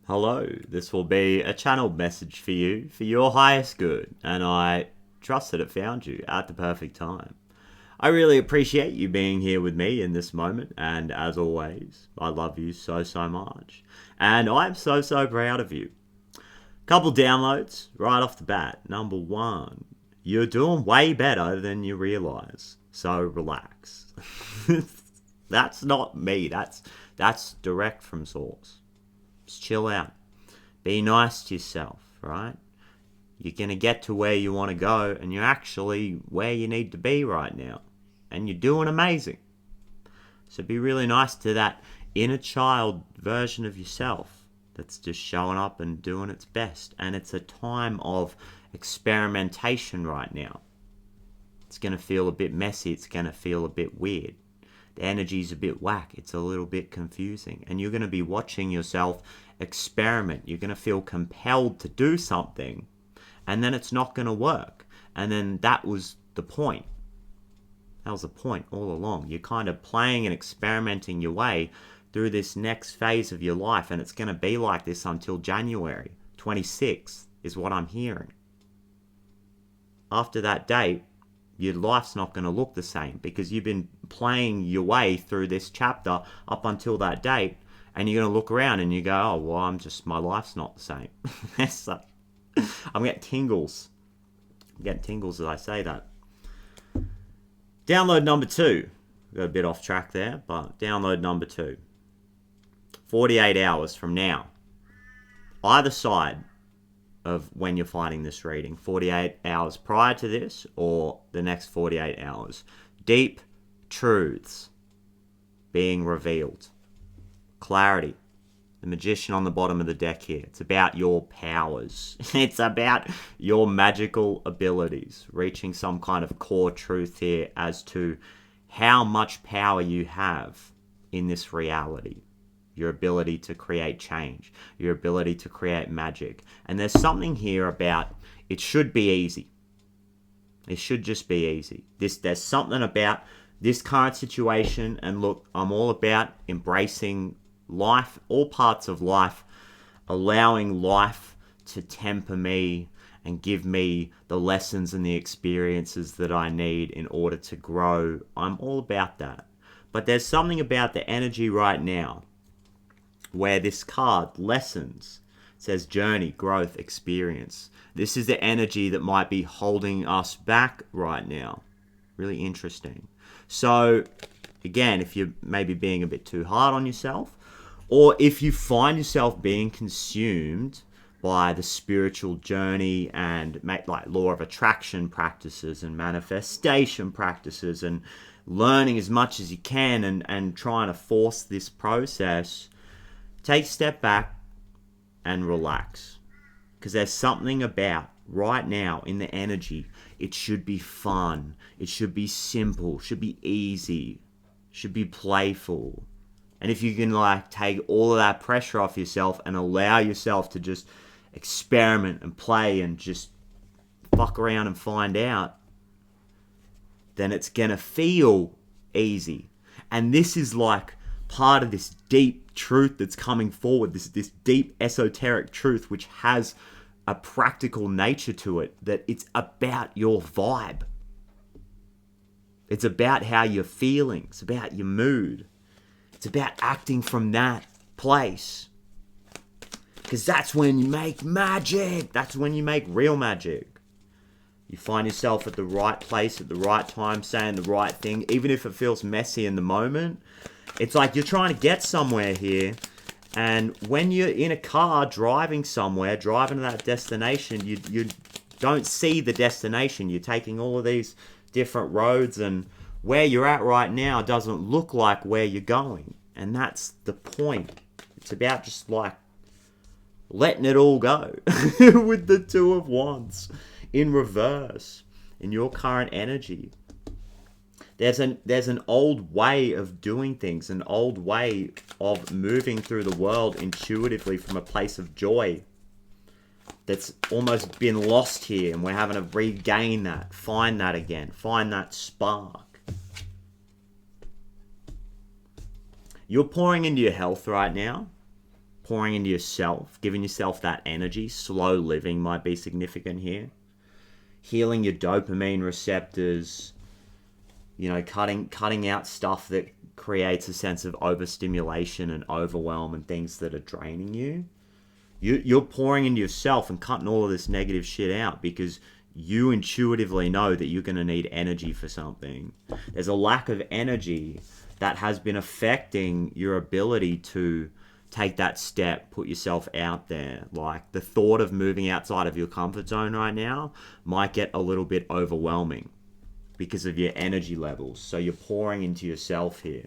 Hello, this will be a channeled message for you for your highest good, and I trust that it found you at the perfect time. I really appreciate you being here with me in this moment, and as always, I love you so much. And I'm so proud of you. Couple downloads right off the bat. Number one, you're doing way better than you realise, so relax. That's not me, that's direct from source. Just chill out. Be nice to yourself, right? You're going to get to where you want to go, and you're actually where you need to be right now. And you're doing amazing. So be really nice to that inner child version of yourself that's just showing up and doing its best. And it's a time of experimentation right now. It's going to feel a bit messy. It's going to feel a bit weird. The energy's a bit whack. It's a little bit confusing. And you're going to be watching yourself experiment. You're going to feel compelled to do something. And then it's not going to work. And then that was the point. That was the point all along. You're kind of playing and experimenting your way through this next phase of your life. And it's going to be like this until January 26th is what I'm hearing. After that date, your life's not going to look the same because you've been playing your way through this chapter up until that date, and you're going to look around and you go, oh, well, my life's not the same. So, I'm getting tingles. As I say that. Download number 2. Got a bit off track there, but download number 2. 48 hours from now. Either side of when you're finding this reading, 48 hours prior to this or the next 48 hours. Deep truths being revealed. Clarity. The magician on the bottom of the deck here. It's about your powers. It's about your magical abilities. Reaching some kind of core truth here as to how much power you have in this reality. Your ability to create change, your ability to create magic. And there's something here about it should be easy. It should just be easy. There's something about this current situation, and look, I'm all about embracing life, all parts of life, allowing life to temper me and give me the lessons and the experiences that I need in order to grow. I'm all about that. But there's something about the energy right now where this card, lessons, says journey, growth, experience. This is the energy that might be holding us back right now. Really interesting. So, again, if you're maybe being a bit too hard on yourself, or if you find yourself being consumed by the spiritual journey and like law of attraction practices and manifestation practices and learning as much as you can and trying to force this process, take a step back and relax. Because there's something about right now in the energy, it should be fun. It should be simple. Should be easy. Should be playful. And if you can take all of that pressure off yourself and allow yourself to just experiment and play and just fuck around and find out, then it's going to feel easy. And this is part of this deep truth that's coming forward, this deep esoteric truth which has a practical nature to it, that it's about your vibe. It's about how you're feeling. It's about your mood. It's about acting from that place. Because that's when you make magic. That's when you make real magic. You find yourself at the right place at the right time, saying the right thing, even if it feels messy in the moment. It's like you're trying to get somewhere here, and when you're in a car driving somewhere, driving to that destination, you don't see the destination. You're taking all of these different roads, and where you're at right now doesn't look like where you're going. And that's the point. It's about just letting it all go with the Two of Wands in reverse in your current energy. There's an old way of doing things, an old way of moving through the world intuitively from a place of joy that's almost been lost here, and we're having to regain that, find that again, find that spark. You're pouring into your health right now. pouring into yourself, giving yourself that energy. Slow living might be significant here. Healing your dopamine receptors, you know, cutting out stuff that creates a sense of overstimulation and overwhelm and things that are draining you. You're pouring into yourself and cutting all of this negative shit out because you intuitively know that you're going to need energy for something. There's a lack of energy that has been affecting your ability to take that step, put yourself out there. Like, the thought of moving outside of your comfort zone right now might get a little bit overwhelming because of your energy levels. So you're pouring into yourself here.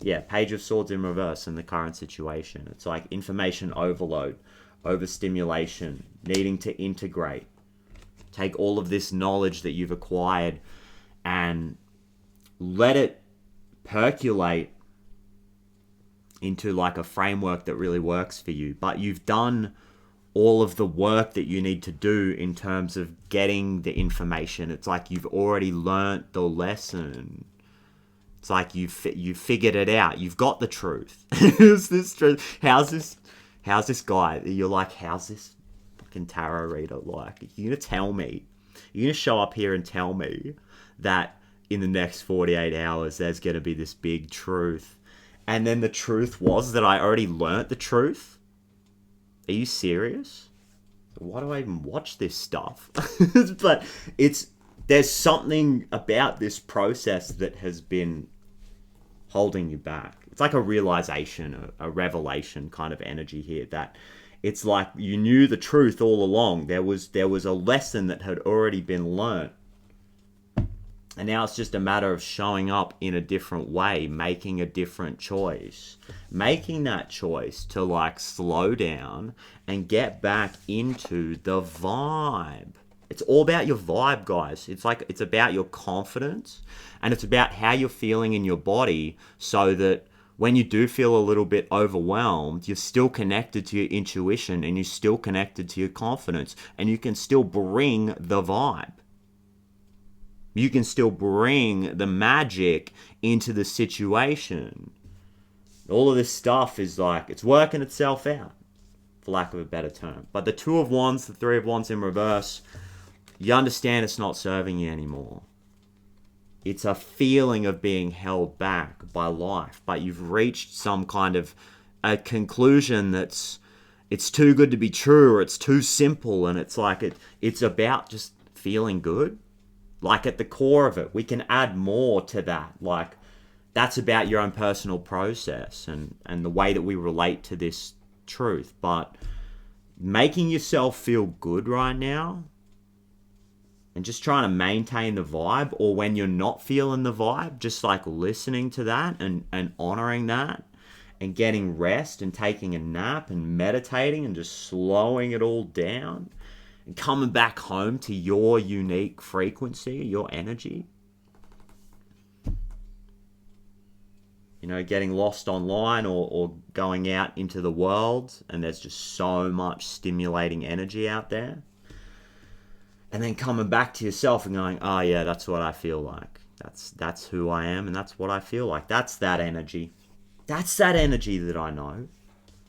Yeah, Page of Swords in reverse in the current situation. It's like information overload, overstimulation, needing to integrate. Take all of this knowledge that you've acquired and let it percolate into like a framework that really works for you. But you've done all of the work that you need to do in terms of getting the information. It's like you've already learnt the lesson. It's like you've figured it out. You've got the truth. Is this truth? How's this guy? You're like, how's this fucking tarot reader like? You're going to tell me. You're going to show up here and tell me that in the next 48 hours there's going to be this big truth. And then the truth was that I already learnt the truth? Are you serious? Why do I even watch this stuff? But there's something about this process that has been holding you back. It's like a realization, a revelation kind of energy here, that it's like you knew the truth all along. There was a lesson that had already been learnt. And now it's just a matter of showing up in a different way, making a different choice. Making that choice to like slow down and get back into the vibe. It's all about your vibe, guys. It's about your confidence, and it's about how you're feeling in your body, so that when you do feel a little bit overwhelmed, you're still connected to your intuition and you're still connected to your confidence, and you can still bring the vibe. You can still bring the magic into the situation. All of this stuff is like, it's working itself out, for lack of a better term. But the Two of Wands, the Three of Wands in reverse, you understand it's not serving you anymore. It's a feeling of being held back by life, but you've reached some kind of a conclusion it's too good to be true, or it's too simple, and it's like it's about just feeling good. Like, at the core of it, we can add more to that. Like, that's about your own personal process and the way that we relate to this truth. But making yourself feel good right now and just trying to maintain the vibe, or when you're not feeling the vibe, just like listening to that and honoring that and getting rest and taking a nap and meditating and just slowing it all down and coming back home to your unique frequency, your energy. You know, getting lost online or going out into the world, and there's just so much stimulating energy out there. And then coming back to yourself and going, oh yeah, that's what I feel like. That's who I am, and that's what I feel like. That's that energy. That's that energy that I know.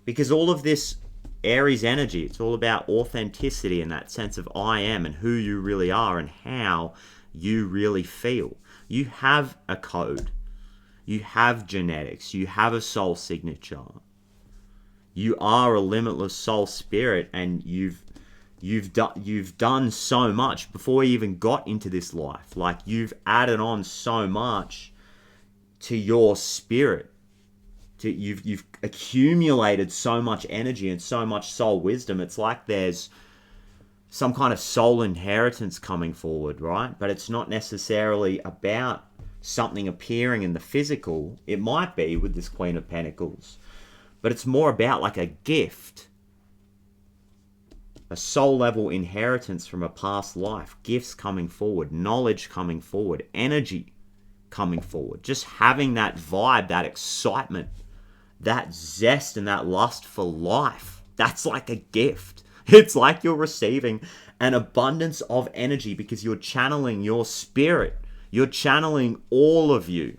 Because all of this Aries energy, it's all about authenticity and that sense of I am and who you really are and how you really feel. You have a code. You have genetics. You have a soul signature. You are a limitless soul spirit, and you've done so much before you even got into this life. Like, you've added on so much to your spirit. You've accumulated so much energy and so much soul wisdom. It's like there's some kind of soul inheritance coming forward, right? But it's not necessarily about something appearing in the physical. It might be with this Queen of Pentacles, but it's more about like a gift, a soul level inheritance from a past life, gifts coming forward, knowledge coming forward, energy coming forward, just having that vibe, that excitement, that zest and that lust for life. That's like a gift. It's like you're receiving an abundance of energy because you're channeling your spirit. You're channeling all of you.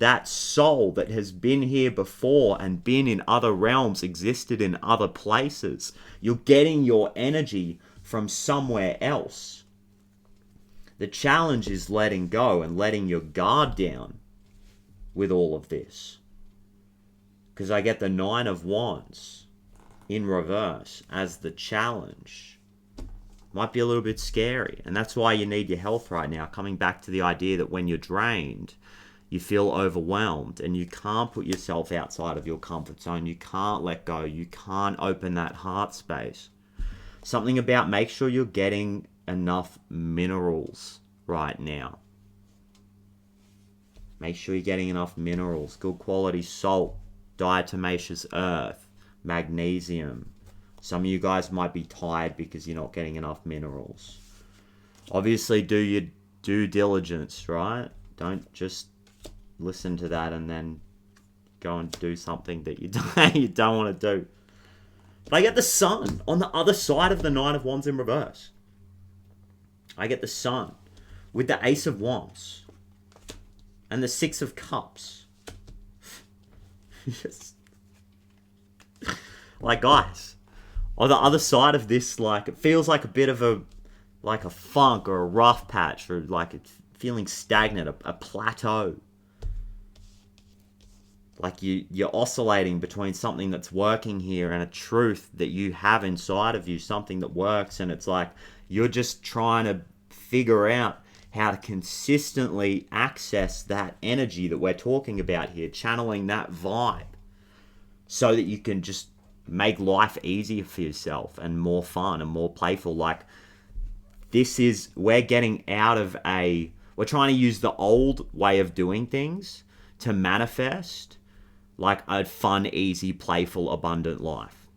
that soul that has been here before and been in other realms, existed in other places. You're getting your energy from somewhere else. The challenge is letting go and letting your guard down with all of this. Because I get the Nine of Wands in reverse as the challenge. Might be a little bit scary. And that's why you need your health right now. Coming back to the idea that when you're drained, you feel overwhelmed and you can't put yourself outside of your comfort zone. You can't let go. You can't open that heart space. Something about make sure you're getting enough minerals right now. Make sure you're getting enough minerals. Good quality salt, diatomaceous earth, magnesium. Some of you guys might be tired because you're not getting enough minerals. Obviously, do your due diligence, right? Don't just listen to that and then go and do something that you don't want to do. But I get the Sun on the other side of the Nine of Wands in reverse. I get the Sun with the Ace of Wands and the Six of Cups. Yes. Like, guys, on the other side of this, like, it feels like a bit of a funk or a rough patch, or like it's feeling stagnant, a plateau. Like you're oscillating between something that's working here and a truth that you have inside of you, something that works, and it's like you're just trying to figure out how to consistently access that energy that we're talking about here, channeling that vibe so that you can just make life easier for yourself and more fun and more playful. Like, we're getting out of we're trying to use the old way of doing things to manifest like a fun, easy, playful, abundant life.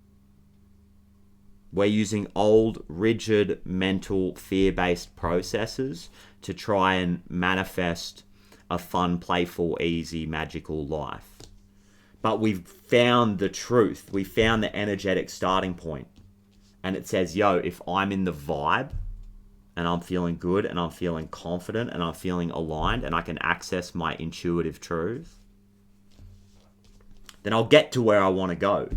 We're using old, rigid, mental, fear-based processes to try and manifest a fun, playful, easy, magical life. But we've found the truth. We found the energetic starting point. And it says, yo, if I'm in the vibe and I'm feeling good and I'm feeling confident and I'm feeling aligned and I can access my intuitive truth, then I'll get to where I want to go.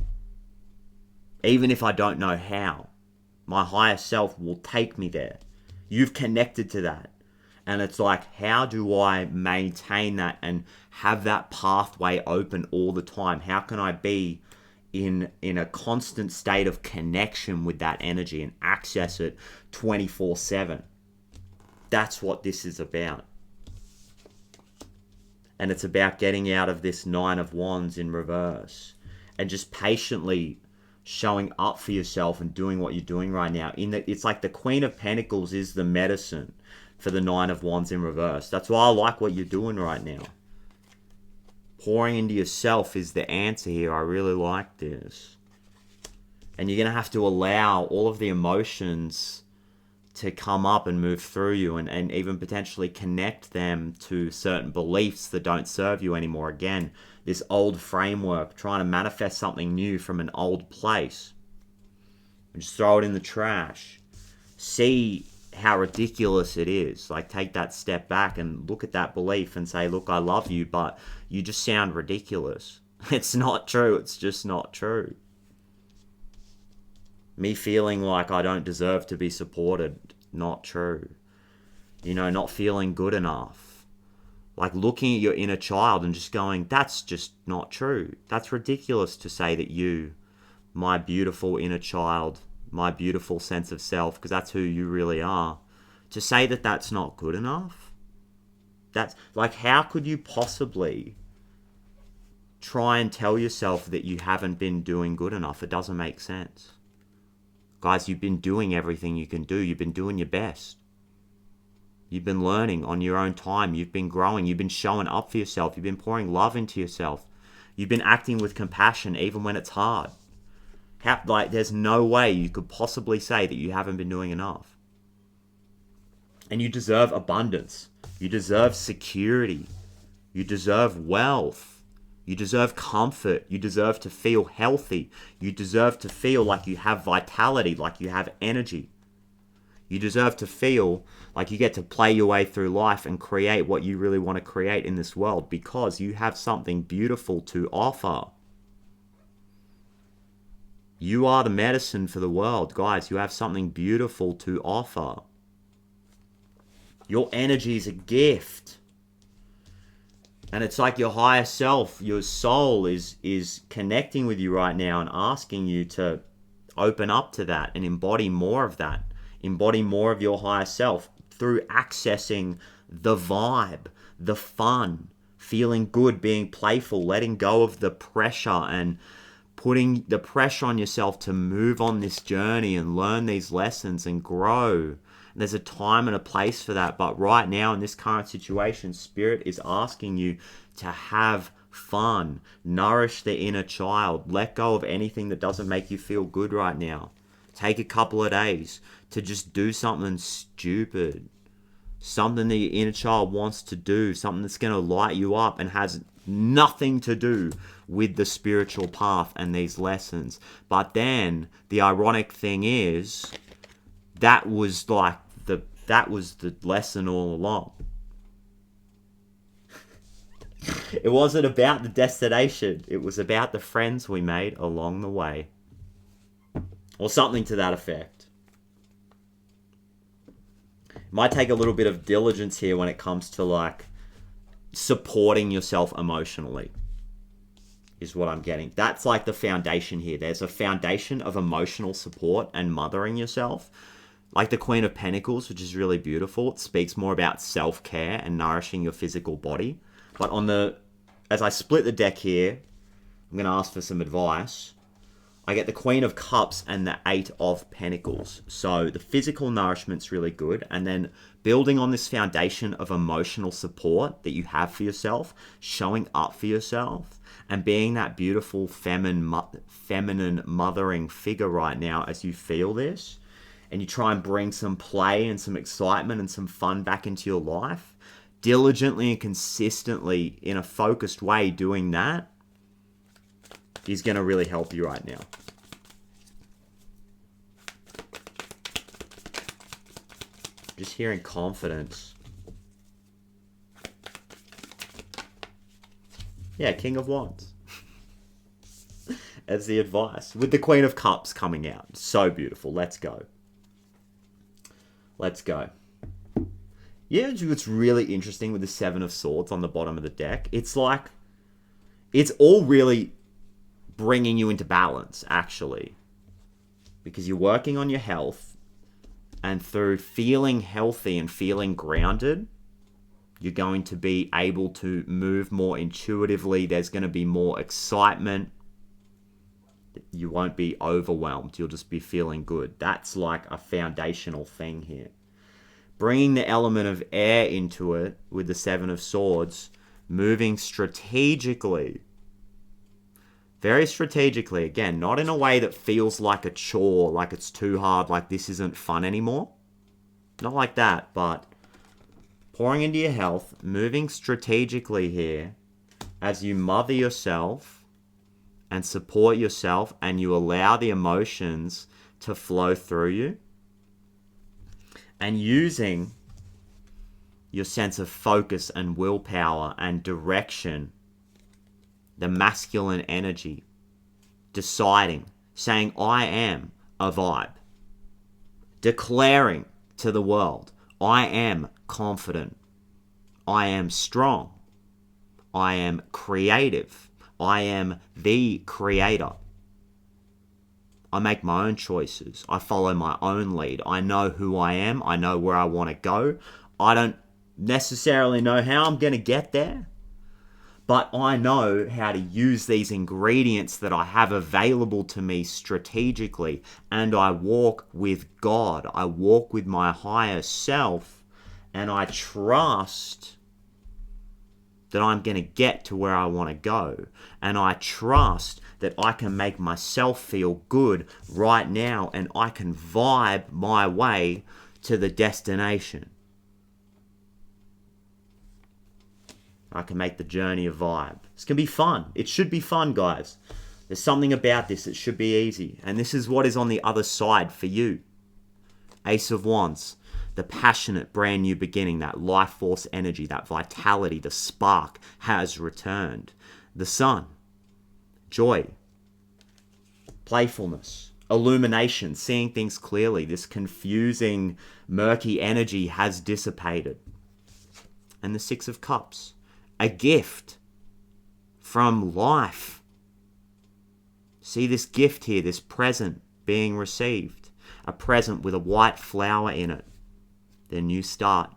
Even if I don't know how. My higher self will take me there. You've connected to that. And it's like, how do I maintain that and have that pathway open all the time? How can I be in a constant state of connection with that energy and access it 24/7? That's what this is about. And it's about getting out of this Nine of Wands in reverse and just patiently showing up for yourself and doing what you're doing right now. It's like the Queen of Pentacles is the medicine for the Nine of Wands in reverse. That's why I like what you're doing right now. Pouring into yourself is the answer here. I really like this. And you're going to have to allow all of the emotions to come up and move through you, and even potentially connect them to certain beliefs that don't serve you anymore. Again, this old framework, trying to manifest something new from an old place. And just throw it in the trash. See how ridiculous it is. Like, take that step back and look at that belief and say, look, I love you, but you just sound ridiculous. It's not true. It's just not true. Me feeling like I don't deserve to be supported, not true. You know, not feeling good enough. Like looking at your inner child and just going, that's just not true. That's ridiculous to say that you, my beautiful inner child, my beautiful sense of self, because that's who you really are, to say that that's not good enough. That's like, how could you possibly try and tell yourself that you haven't been doing good enough? It doesn't make sense. Guys, you've been doing everything you can do. You've been doing your best. You've been learning on your own time. You've been growing. You've been showing up for yourself. You've been pouring love into yourself. You've been acting with compassion even when it's hard. There's no way you could possibly say that you haven't been doing enough. And you deserve abundance. You deserve security. You deserve wealth. You deserve comfort. You deserve to feel healthy. You deserve to feel like you have vitality, like you have energy. You deserve to feel like you get to play your way through life and create what you really want to create in this world, because you have something beautiful to offer. You are the medicine for the world, guys. You have something beautiful to offer. Your energy is a gift. And it's like your higher self, your soul is connecting with you right now and asking you to open up to that and embody more of that. Embody more of your higher self through accessing the vibe, the fun, feeling good, being playful, letting go of the pressure and putting the pressure on yourself to move on this journey and learn these lessons and grow. And there's a time and a place for that. But right now in this current situation, Spirit is asking you to have fun, nourish the inner child, let go of anything that doesn't make you feel good right now. Take a couple of days to just do something stupid, something that your inner child wants to do, something that's going to light you up and has nothing to do with the spiritual path and these lessons. But then the ironic thing is that was the lesson all along. It wasn't about the destination. It was about the friends we made along the way. Or something to that effect. It might take a little bit of diligence here when it comes to like supporting yourself emotionally, is what I'm getting. That's like the foundation here. There's a foundation of emotional support and mothering yourself. Like the Queen of Pentacles, which is really beautiful. It speaks more about self-care and nourishing your physical body. But as I split the deck here, I'm going to ask for some advice. I get the Queen of Cups and the Eight of Pentacles. So the physical nourishment's really good. And then building on this foundation of emotional support that you have for yourself, showing up for yourself, and being that beautiful feminine mothering figure right now as you feel this. And you try and bring some play and some excitement and some fun back into your life. Diligently and consistently in a focused way doing that is going to really help you right now. Just hearing confidence. Yeah, King of Wands. As the advice. With the Queen of Cups coming out. So beautiful. Let's go. Let's go. Yeah, what's really interesting with the Seven of Swords on the bottom of the deck, it's like, it's all really bringing you into balance, actually. Because you're working on your health, and through feeling healthy and feeling grounded, you're going to be able to move more intuitively. There's going to be more excitement. You won't be overwhelmed. You'll just be feeling good. That's like a foundational thing here. Bringing the element of air into it with the Seven of Swords, moving strategically. Very strategically. Again, not in a way that feels like a chore, like it's too hard, like this isn't fun anymore. Not like that, but pouring into your health, moving strategically here as you mother yourself and support yourself and you allow the emotions to flow through you. And using your sense of focus and willpower and direction, the masculine energy, deciding, saying, I am a vibe. Declaring to the world, I am confident. I am strong. I am creative. I am the creator. I make my own choices. I follow my own lead. I know who I am. I know where I want to go. I don't necessarily know how I'm going to get there, but I know how to use these ingredients that I have available to me strategically, and I walk with God. I walk with my higher self, and I trust that I'm going to get to where I want to go, and I trust that I can make myself feel good right now, and I can vibe my way to the destination. I can make the journey a vibe. It's going to be fun. It should be fun, guys. There's something about this that should be easy. And this is what is on the other side for you. Ace of Wands, the passionate brand new beginning, that life force energy, that vitality, the spark has returned. The Sun, joy, playfulness, illumination, seeing things clearly. This confusing, murky energy has dissipated. And the Six of Cups, a gift from life. See this gift here, this present being received. A present with a white flower in it. The new start.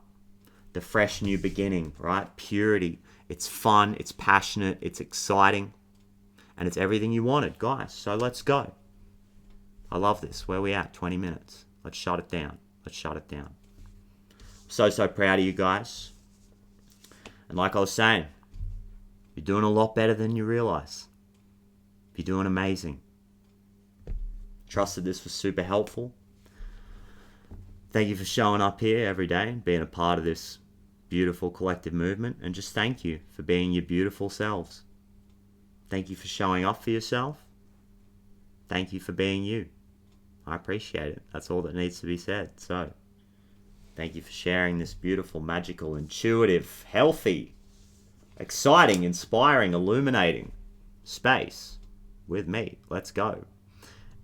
The fresh new beginning, right? Purity. It's fun, it's passionate, it's exciting. And it's everything you wanted, guys. So let's go. I love this. Where are we at? 20 minutes. Let's shut it down. Let's shut it down. So proud of you guys. And like I was saying, you're doing a lot better than you realize. You're doing amazing. Trusted this was super helpful. Thank you for showing up here every day and being a part of this beautiful collective movement. And just thank you for being your beautiful selves. Thank you for showing up for yourself. Thank you for being you. I appreciate it. That's all that needs to be said. So, thank you for sharing this beautiful, magical, intuitive, healthy, exciting, inspiring, illuminating space with me. Let's go.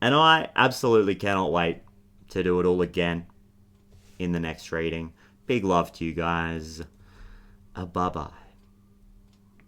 And I absolutely cannot wait to do it all again in the next reading. Big love to you guys. Bye-bye.